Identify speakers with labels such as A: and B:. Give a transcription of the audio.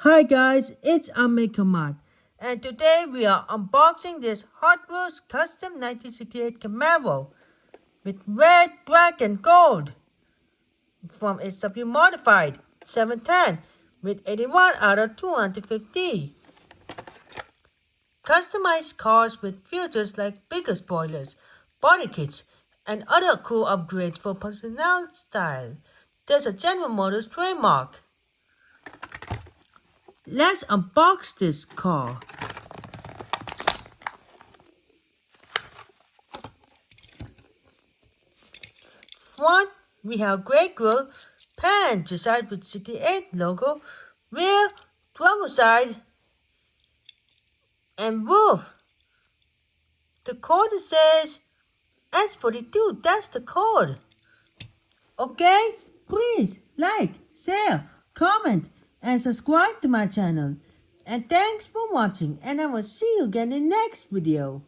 A: Hi guys, it's Kamat, and today we are unboxing this Hot Wheels Custom 1968 Camaro with red, black, and gold from SW Modified 710 with 81 out of 250. Customized cars with features like bigger spoilers, body kits, and other cool upgrades for personal style. There's a General Motors trademark. Let's unbox this car. Front, we have gray grille, pan to side with 68 logo, rear, 12 side, and roof. The code says S42, that's the code. Okay, please like, share, comment, and subscribe to my channel. And thanks for watching, and I will see you again in the next video.